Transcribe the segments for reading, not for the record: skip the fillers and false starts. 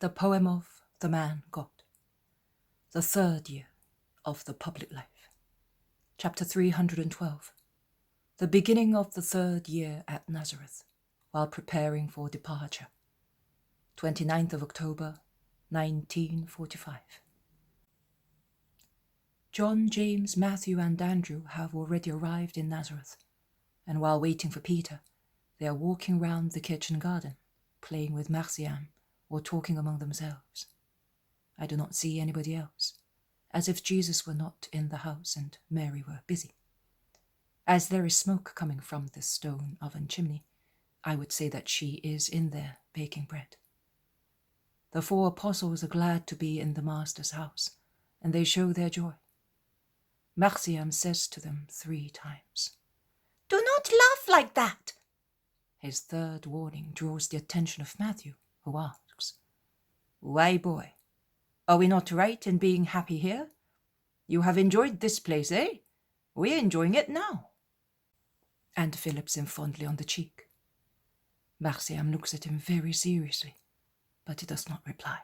The poem of the man God. The third year of the public life. Chapter 312. The beginning of the third year at Nazareth, while preparing for departure. 29th of October, 1945. John, James, Matthew, and Andrew have already arrived in Nazareth, and while waiting for Peter, they are walking round the kitchen garden, playing with Marciam, or talking among themselves. I do not see anybody else, as if Jesus were not in the house and Mary were busy. As there is smoke coming from this stone oven chimney, I would say that she is in there baking bread. The 4 apostles are glad to be in the Master's house, and they show their joy. Marciam says to them 3 times, "Do not laugh like that." His third warning draws the attention of Matthew, who asks, "Why, boy, are we not right in being happy here? You have enjoyed this place, eh? We're enjoying it now." And Phillips him fondly on the cheek. Marciam looks at him very seriously, but he does not reply.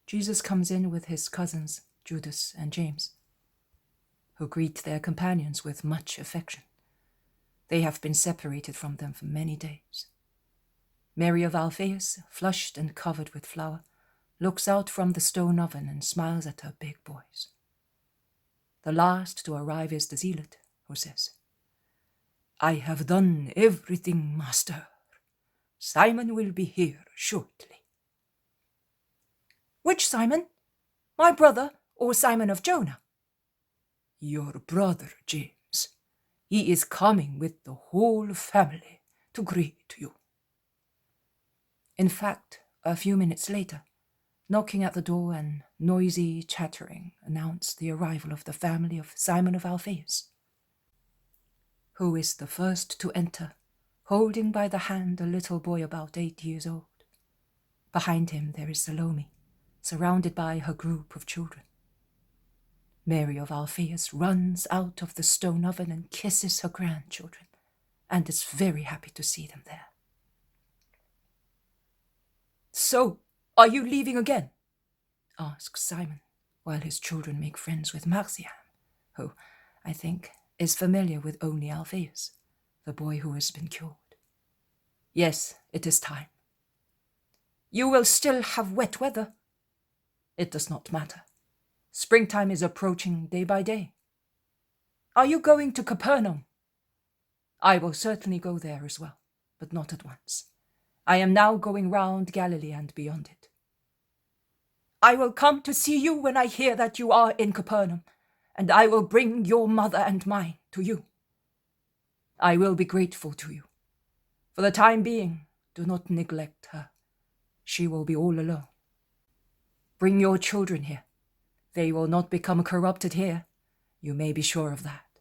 Jesus comes in with his cousins, Judas and James, who greet their companions with much affection. They have been separated from them for many days. Mary of Alphaeus, flushed and covered with flour, looks out from the stone oven and smiles at her big boys. The last to arrive is the zealot, who says, "I have done everything, Master. Simon will be here shortly." "Which Simon? My brother or Simon of Jonah?" "Your brother, James. He is coming with the whole family to greet you." In fact, a few minutes later, knocking at the door and noisy chattering announced the arrival of the family of Simon of Alphaeus, who is the first to enter, holding by the hand a little boy about 8 years old. Behind him there is Salome, surrounded by her group of children. Mary of Alphaeus runs out of the stone oven and kisses her grandchildren, and is very happy to see them there. "So, are you leaving again?" asks Simon, while his children make friends with Marciam, who, I think, is familiar with only Alphaeus, the boy who has been cured. "Yes, it is time." "You will still have wet weather." "It does not matter. Springtime is approaching day by day." "Are you going to Capernaum?" "I will certainly go there as well, but not at once. I am now going round Galilee and beyond it." "I will come to see you when I hear that you are in Capernaum, and I will bring your mother and mine to you." "I will be grateful to you. For the time being, do not neglect her. She will be all alone. Bring your children here. They will not become corrupted here. You may be sure of that."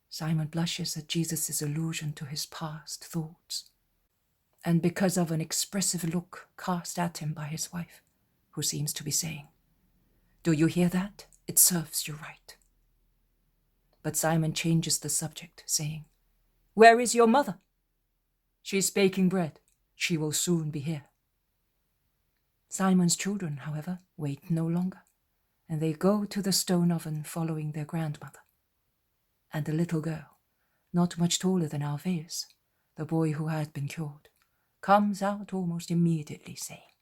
Simon blushes at Jesus' allusion to his past thoughts, and because of an expressive look cast at him by his wife, who seems to be saying, "Do you hear that? It serves you right." But Simon changes the subject, saying, "Where is your mother?" "She's baking bread. She will soon be here." Simon's children, however, wait no longer, and they go to the stone oven following their grandmother. And the little girl, not much taller than Alphaeus, the boy who had been cured, comes out almost immediately, saying,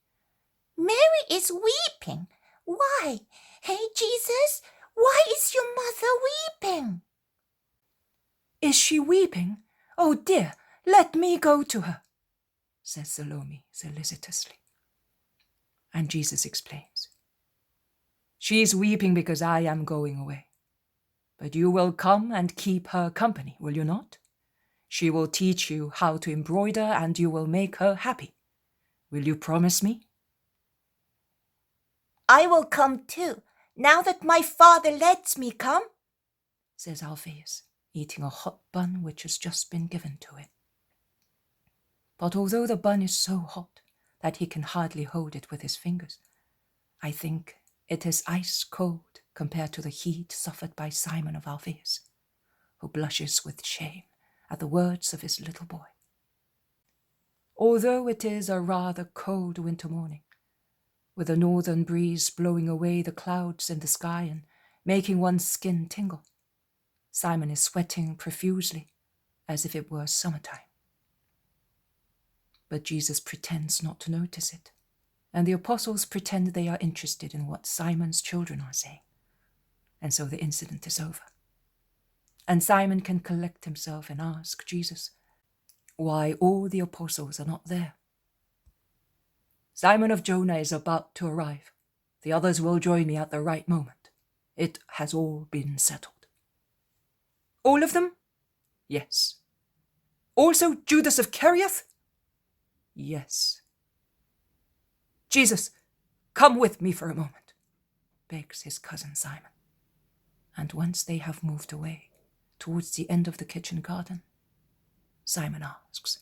"Mary is weeping. Why? Hey, Jesus, why is your mother weeping?" "Is she weeping? Oh dear, let me go to her," says Salome solicitously. And Jesus explains, "She is weeping because I am going away. But you will come and keep her company, will you not? She will teach you how to embroider and you will make her happy. Will you promise me?" "I will come too, now that my father lets me come," says Alphaeus, eating a hot bun which has just been given to him. But although the bun is so hot that he can hardly hold it with his fingers, I think it is ice cold compared to the heat suffered by Simon of Alphaeus, who blushes with shame at the words of his little boy. although it is a rather cold winter morning, with a northern breeze blowing away the clouds in the sky and making one's skin tingle. Simon is sweating profusely, as if it were summertime. But Jesus pretends not to notice it, and the apostles pretend they are interested in what Simon's children are saying. And so the incident is over. And Simon can collect himself and ask Jesus why all the apostles are not there. Simon of Jonah is about to arrive. The others will join me at the right moment. It has all been settled. All of them? Yes. Also Judas of Kerioth? Yes. Jesus, come with me for a moment, begs his cousin Simon. And once they have moved away towards the end of the kitchen garden, Simon asks,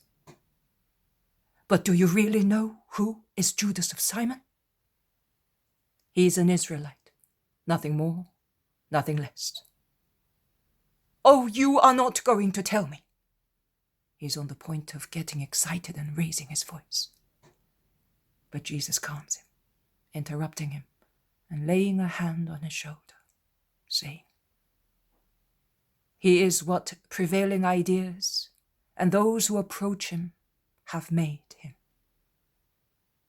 But do you really know who is Judas of Simon? He's an Israelite. Nothing more, nothing less. Oh, you are not going to tell me. He's on the point of getting excited and raising his voice. But Jesus calms him, interrupting him and laying a hand on his shoulder, saying, He is what prevailing ideas and those who approach him have made him.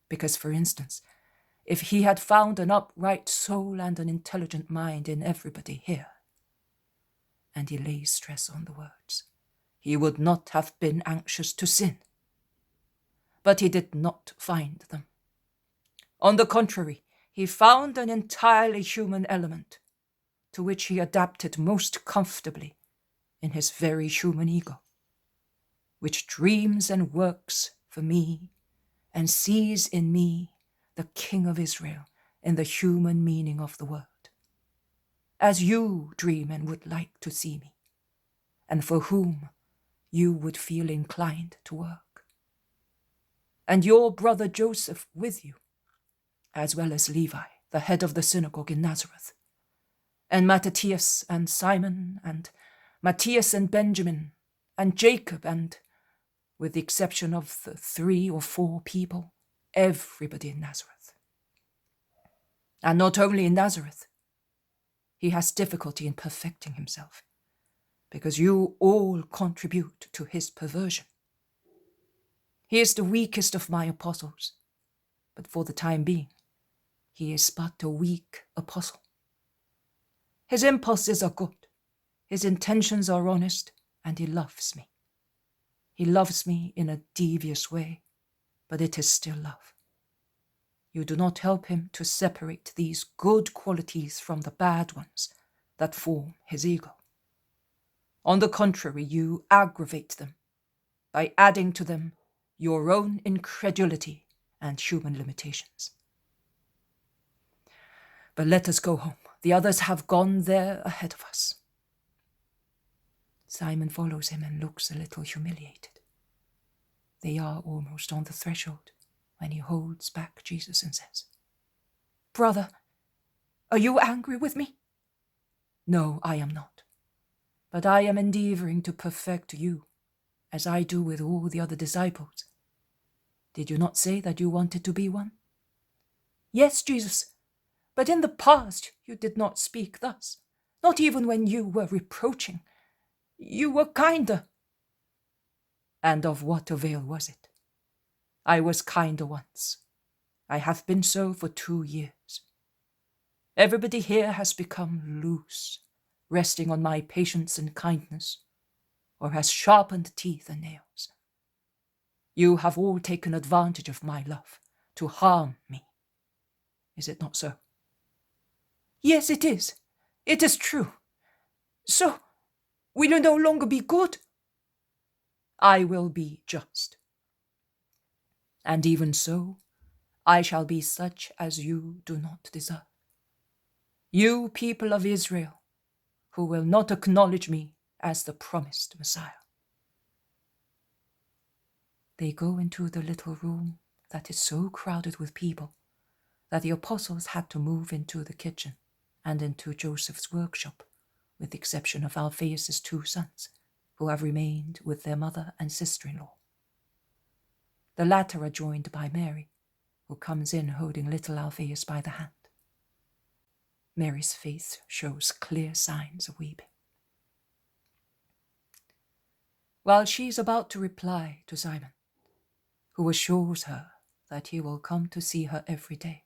Because, for instance, if he had found an upright soul and an intelligent mind in everybody here, and he lays stress on the words, he would not have been anxious to sin. But he did not find them. On the contrary, he found an entirely human element, to which he adapted most comfortably in his very human ego, which dreams and works for me and sees in me the King of Israel in the human meaning of the word, as you dream and would like to see me, and for whom you would feel inclined to work. And your brother Joseph with you, as well as Levi, the head of the synagogue in Nazareth, and Matthias and Simon, and Matthias and Benjamin, and Jacob, and, with the exception of the 3 or 4 people, everybody in Nazareth. And not only in Nazareth, he has difficulty in perfecting himself, because you all contribute to his perversion. He is the weakest of my apostles, but for the time being, he is but a weak apostle. His impulses are good, his intentions are honest, and he loves me. He loves me in a devious way, but it is still love. You do not help him to separate these good qualities from the bad ones that form his ego. On the contrary, you aggravate them by adding to them your own incredulity and human limitations. But let us go home. The others have gone there ahead of us. Simon follows him and looks a little humiliated. They are almost on the threshold when he holds back Jesus and says, Brother, are you angry with me? No, I am not. But I am endeavoring to perfect you, as I do with all the other disciples. Did you not say that you wanted to be one? Yes, Jesus, but in the past you did not speak thus, not even when you were reproaching. You were kinder. And of what avail was it? I was kinder once. I have been so for 2 years. Everybody here has become loose, resting on my patience and kindness, or has sharpened teeth and nails. You have all taken advantage of my love to harm me. Is it not so? Yes, it is. It is true. So, will you no longer be good? I will be just. And even so, I shall be such as you do not deserve. You people of Israel, who will not acknowledge me as the promised Messiah. They go into the little room that is so crowded with people that the apostles had to move into the kitchen and into Joseph's workshop, with the exception of Alphaeus' 2 sons, who have remained with their mother and sister-in-law. The latter are joined by Mary, who comes in holding little Alphaeus by the hand. Mary's face shows clear signs of weeping. While she is about to reply to Simon, who assures her that he will come to see her every day,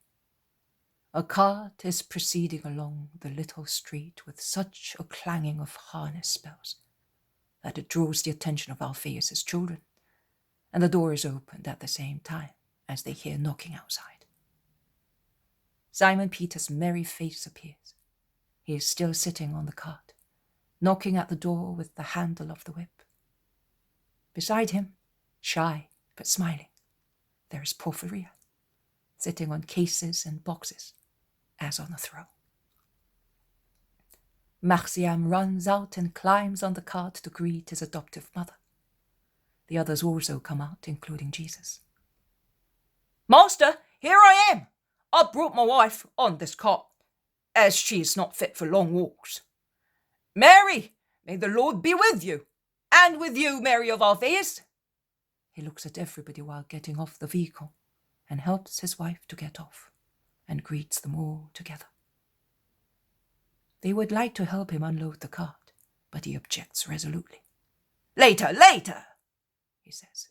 a cart is proceeding along the little street with such a clanging of harness bells that it draws the attention of Alphaeus's children, and the door is opened at the same time as they hear knocking outside. Simon Peter's merry face appears. He is still sitting on the cart, knocking at the door with the handle of the whip. Beside him, shy but smiling, there is Porphyria, sitting on cases and boxes, as on a throne. Marciam runs out and climbs on the cart to greet his adoptive mother. The others also come out, including Jesus. Master, here I am. I brought my wife on this cart, as she is not fit for long walks. Mary, may the Lord be with you, and with you, Mary of Alphaeus. He looks at everybody while getting off the vehicle and helps his wife to get off and greets them all together. They would like to help him unload the cart, but he objects resolutely. Later, he says,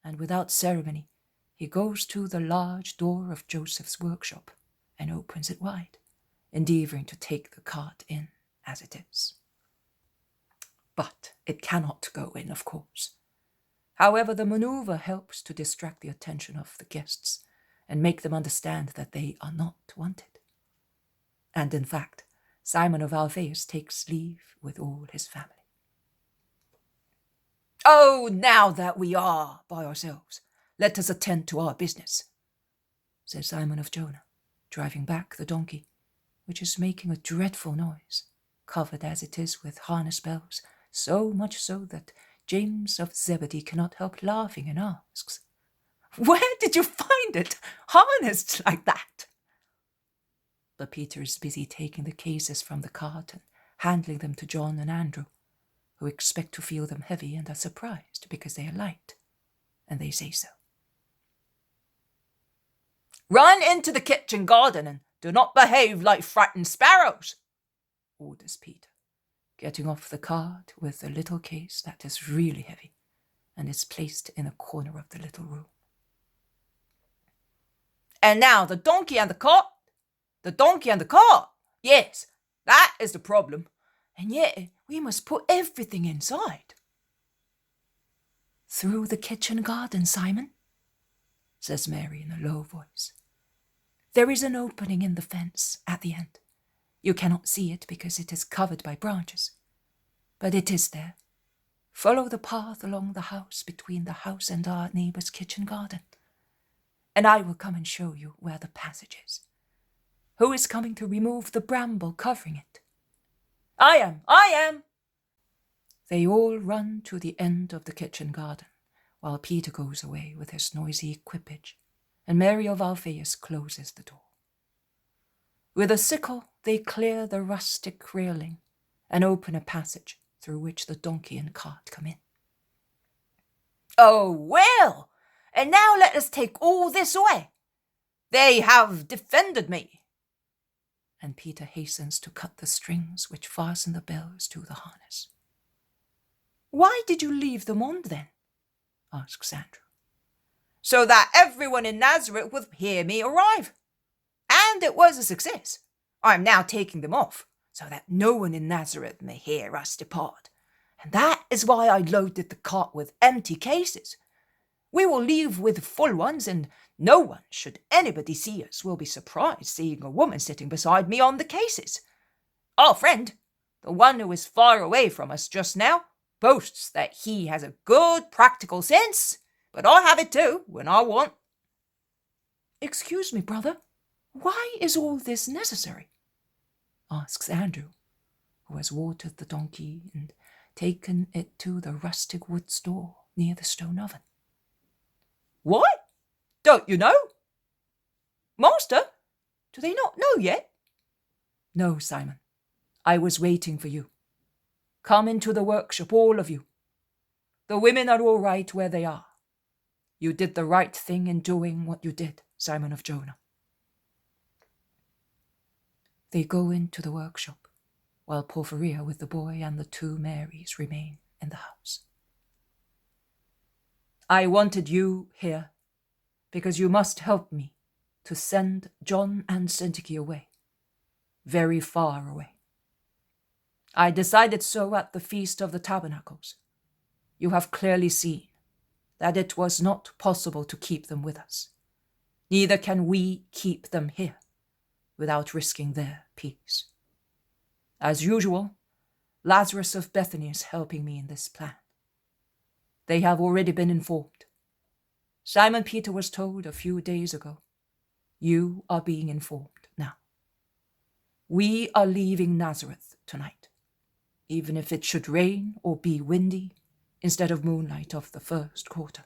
and without ceremony, he goes to the large door of Joseph's workshop and opens it wide, endeavoring to take the cart in as it is. But it cannot go in, of course. However, the maneuver helps to distract the attention of the guests and make them understand that they are not wanted. And in fact, Simon of Alphaeus takes leave with all his family. Oh, now that we are by ourselves, let us attend to our business, says Simon of Jonah, driving back the donkey, which is making a dreadful noise, covered as it is with harness bells, so much so that James of Zebedee cannot help laughing and asks, "Where did you find it, harnessed like that?" But Peter is busy taking the cases from the cart and handling them to John and Andrew, who expect to feel them heavy and are surprised because they are light, and they say so. "Run into the kitchen garden and do not behave like frightened sparrows," orders Peter, getting off the cart with a little case that is really heavy and is placed in a corner of the little room. "And now the donkey and the cart. The donkey and the cart. Yes, that is the problem. And yet we must put everything inside." "Through the kitchen garden, Simon," says Mary in a low voice. "There is an opening in the fence at the end. You cannot see it because it is covered by branches, but it is there. Follow the path along the house between the house and our neighbor's kitchen garden, and I will come and show you where the passage is. Who is coming to remove the bramble covering it?" I am. They all run to the end of the kitchen garden, while Peter goes away with his noisy equipage, and Mary of Alphaeus closes the door. With a sickle, they clear the rustic railing and open a passage through which the donkey and cart come in. "Oh, well, and now let us take all this away. They have defended me." And Peter hastens to cut the strings which fasten the bells to the harness. "Why did you leave them on then?" asks Andrew. "So that everyone in Nazareth would hear me arrive. And it was a success. I am now taking them off, so that no one in Nazareth may hear us depart. And that is why I loaded the cart with empty cases. We will leave with full ones, and no one, should anybody see us, will be surprised seeing a woman sitting beside me on the cases. Our friend, the one who is far away from us just now, boasts that he has a good practical sense, but I have it too when I want." "Excuse me, brother, why is all this necessary?" asks Andrew, who has watered the donkey and taken it to the rustic wood store near the stone oven. "What? Don't you know? Master, do they not know yet?" "No, Simon, I was waiting for you. Come into the workshop, all of you. The women are all right where they are. You did the right thing in doing what you did, Simon of Jonah. They go into the workshop, while Porphyria with the boy and the 2 Marys remain in the house. I wanted you here because you must help me to send John and Syntyche away, very far away. I decided so at the Feast of the Tabernacles. You have clearly seen that it was not possible to keep them with us. Neither can we keep them here without risking their peace. As usual, Lazarus of Bethany is helping me in this plan. They have already been informed. Simon Peter was told a few days ago. You are being informed now. We are leaving Nazareth tonight, even if it should rain or be windy instead of moonlight of the first quarter.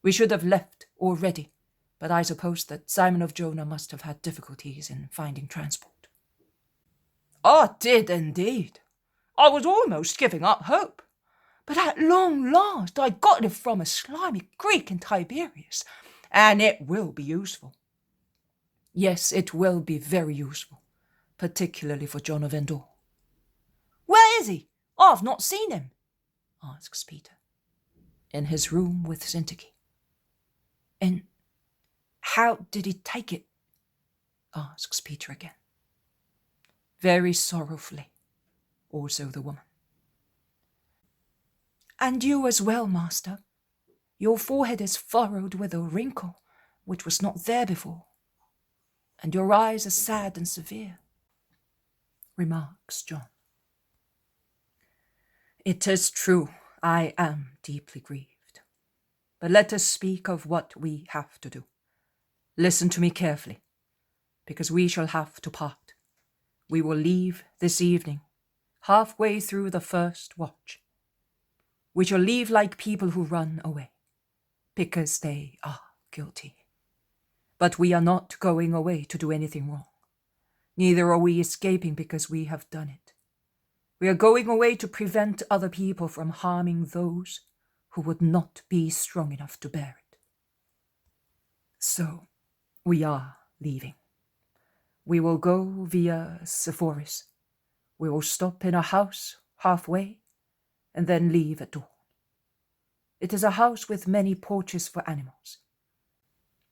We should have left already, but I suppose that Simon of Jonah must have had difficulties in finding transport. I did indeed. I was almost giving up hope. But at long last I got it from a slimy Greek in Tiberias, and it will be useful. Yes, it will be very useful, particularly for John of Endor. Where is he? I've not seen him, asks Peter. In his room with Syntyche. And how did he take it? Asks Peter again. Very sorrowfully, also the woman. And you as well, master. Your forehead is furrowed with a wrinkle which was not there before, and your eyes are sad and severe, remarks John. It is true, I am deeply grieved. But let us speak of what we have to do. Listen to me carefully, because we shall have to part. We will leave this evening, halfway through the first watch. We shall leave like people who run away, because they are guilty. But we are not going away to do anything wrong. Neither are we escaping because we have done it. We are going away to prevent other people from harming those who would not be strong enough to bear it. So, we are leaving. We will go via Sepphoris. We will stop in a house halfway, and then leave at dawn. It is a house with many porches for animals.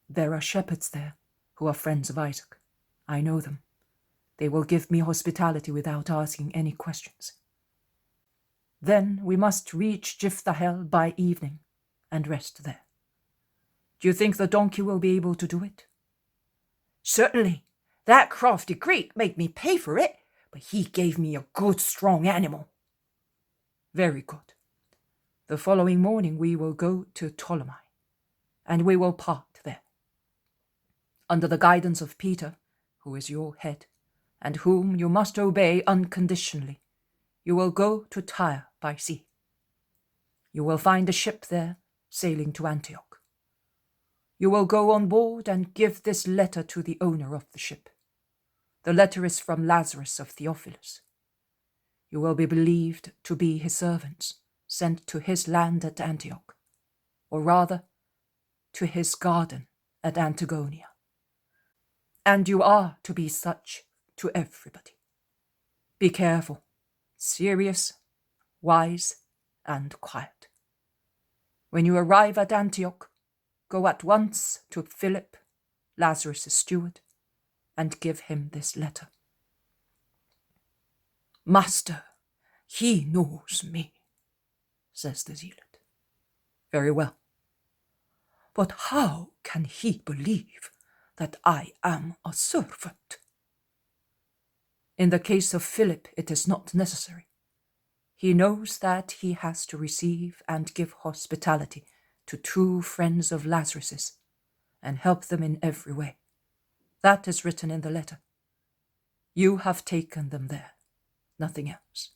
There are shepherds there who are friends of Isaac. I know them. They will give me hospitality without asking any questions. Then we must reach Jiphthahel by evening and rest there. Do you think the donkey will be able to do it? Certainly. That crafty Greek made me pay for it, but he gave me a good strong animal. Very good. The following morning we will go to Ptolemy, and we will part there. Under the guidance of Peter, who is your head, and whom you must obey unconditionally, you will go to Tyre by sea. You will find a ship there sailing to Antioch. You will go on board and give this letter to the owner of the ship. The letter is from Lazarus of Theophilus. You will be believed to be his servants, sent to his land at Antioch, or rather, to his garden at Antigonia. And you are to be such to everybody. Be careful, serious, wise, and quiet. When you arrive at Antioch, go at once to Philip, Lazarus' steward, and give him this letter. Master, he knows me, says the zealot. Very well. But how can he believe that I am a servant? In the case of Philip, it is not necessary. He knows that he has to receive and give hospitality to true friends of Lazarus's and help them in every way. That is written in the letter. You have taken them there, nothing else.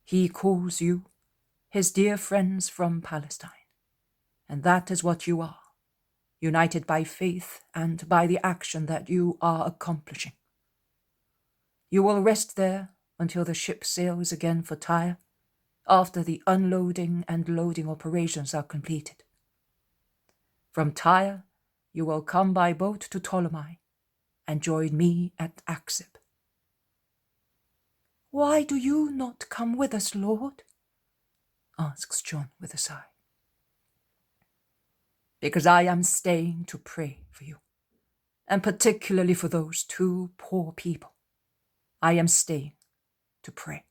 He calls you his dear friends from Palestine, and that is what you are, united by faith and by the action that you are accomplishing. You will rest there until the ship sails again for Tyre, after the unloading and loading operations are completed. From Tyre you will come by boat to Ptolemy and join me at Axib." "Why do you not come with us, Lord?" asks John with a sigh. "Because I am staying to pray for you, and particularly for those two poor people. I am staying to pray.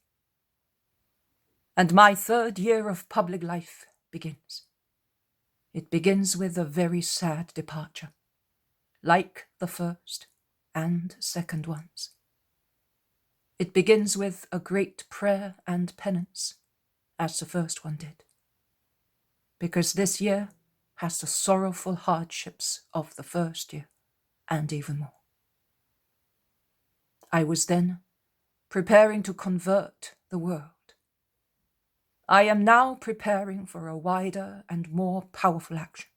And my 3rd year of public life begins. It begins with a very sad departure, like the first and second ones. It begins with a great prayer and penance, as the first one did, because this year has the sorrowful hardships of the first year, and even more. I was then preparing to convert the world. I am now preparing for a wider and more powerful action.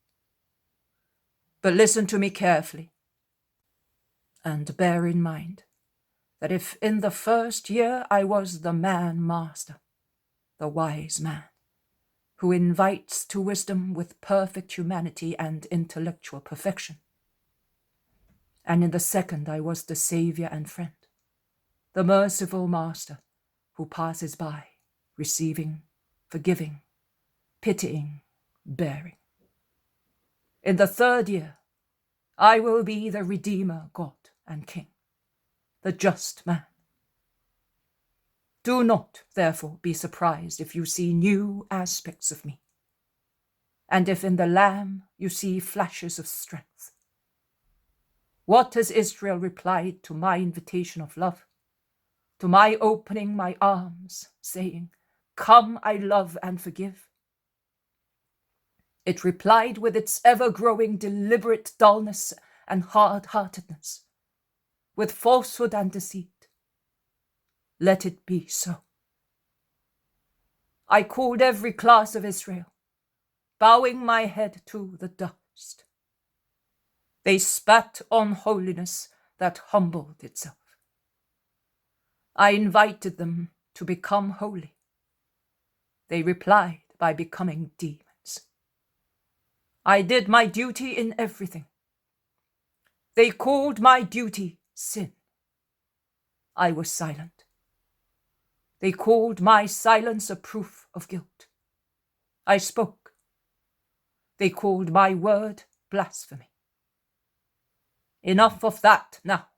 But listen to me carefully, and bear in mind that if in the first year I was the man master, the wise man, who invites to wisdom with perfect humanity and intellectual perfection, and in the second I was the saviour and friend, the merciful master who passes by, receiving, forgiving, pitying, bearing. In the 3rd year, I will be the Redeemer, God and King, the just man. Do not, therefore, be surprised if you see new aspects of me, and if in the Lamb you see flashes of strength. What has Israel replied to my invitation of love, to my opening my arms, saying, "Come, I love and forgive"? It replied with its ever-growing deliberate dullness and hard-heartedness, with falsehood and deceit. Let it be so. I called every class of Israel, bowing my head to the dust. They spat on holiness that humbled itself. I invited them to become holy. They replied by becoming demons. I did my duty in everything. They called my duty sin. I was silent. They called my silence a proof of guilt. I spoke. They called my word blasphemy. Enough of that now.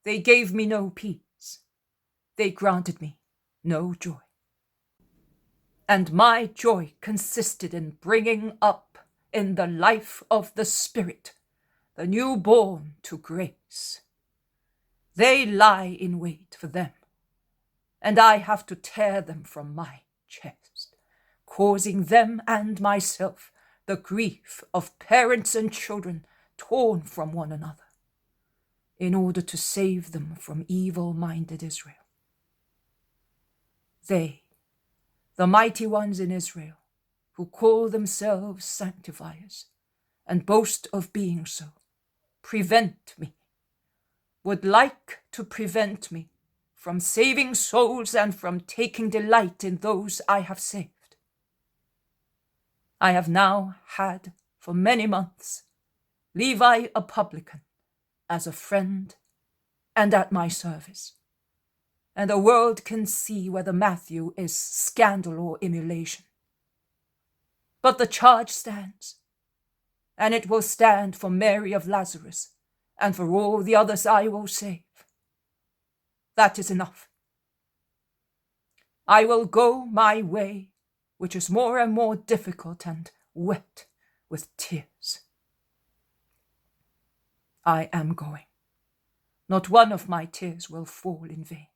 They gave me no peace. They granted me no joy. And my joy consisted in bringing up in the life of the Spirit the newborn to grace. They lie in wait for them, and I have to tear them from my chest, causing them and myself the grief of parents and children torn from one another, in order to save them from evil-minded Israel. They, the mighty ones in Israel, who call themselves sanctifiers and boast of being so, prevent me, would like to prevent me from saving souls and from taking delight in those I have saved. I have now had for many months Levi a publican as a friend and at my service, and the world can see whether Matthew is scandal or emulation. But the charge stands, and it will stand for Mary of Lazarus, and for all the others I will save. That is enough. I will go my way, which is more and more difficult and wet with tears. I am going. Not one of my tears will fall in vain.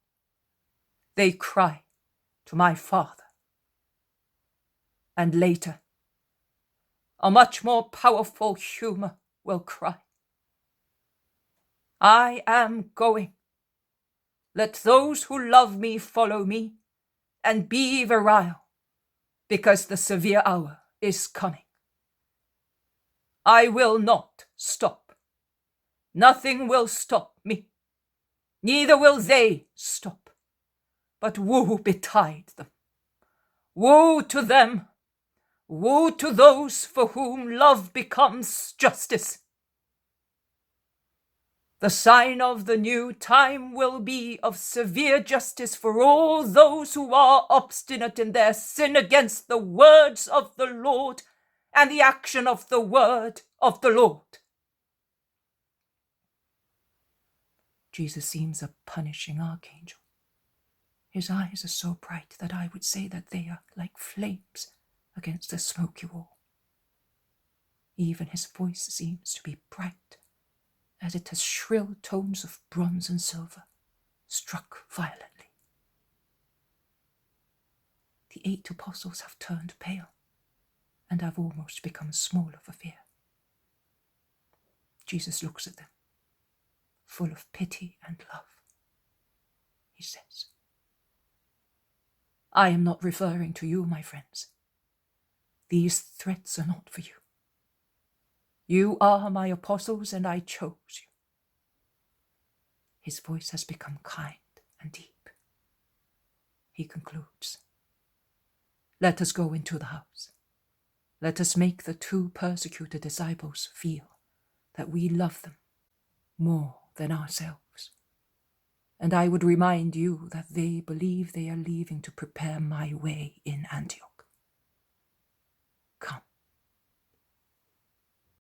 They cry to my Father. And later, a much more powerful humor will cry, I am going. Let those who love me follow me, and be virile, because the severe hour is coming. I will not stop. Nothing will stop me. Neither will they stop. But woe betide them. Woe to them. Woe to those for whom love becomes justice. The sign of the new time will be of severe justice for all those who are obstinate in their sin against the words of the Lord and the action of the word of the Lord. Jesus seems a punishing archangel. His eyes are so bright that I would say that they are like flames against a smoky wall. Even his voice seems to be bright, as it has shrill tones of bronze and silver, struck violently. The 8 apostles have turned pale, and have almost become small for fear. Jesus looks at them, full of pity and love. He says, I am not referring to you, my friends. These threats are not for you. You are my apostles, and I chose you. His voice has become kind and deep. He concludes, let us go into the house. Let us make the 2 persecuted disciples feel that we love them more than ourselves. And I would remind you that they believe they are leaving to prepare my way in Antioch. Come.